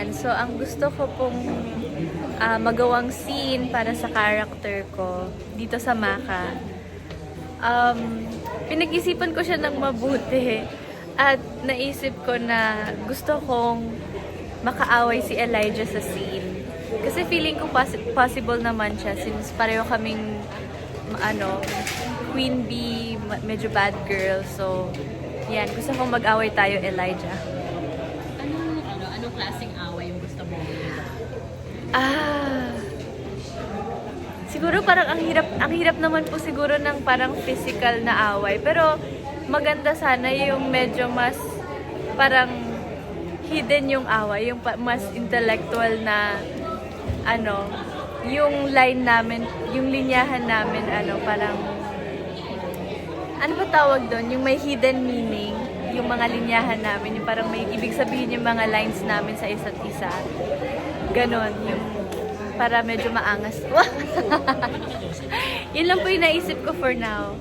scene. So, ang gusto ko pong magawang scene para sa character ko dito sa Maka. Pinag-isipan ko siya ng mabuti at naisip ko na gusto kong makaaway si Elijah sa scene. Kasi feeling ko possible naman siya since pareho kaming queen bee, medyo bad girl. So, yan. Gusto kong mag-away tayo, Elijah. Anong klaseng away yung gusto mo? Siguro parang ang hirap naman po siguro ng parang physical na away. Pero maganda sana yung medyo mas parang hidden yung away, yung mas intellectual na yung line namin, yung linyahan namin, parang ano ba tawag doon? Yung may hidden meaning, yung mga linyahan namin, yung parang may ibig sabihin yung mga lines namin sa isa't isa. Ganon, yung para medyo maangas. Yun lang po yung naisip ko for now.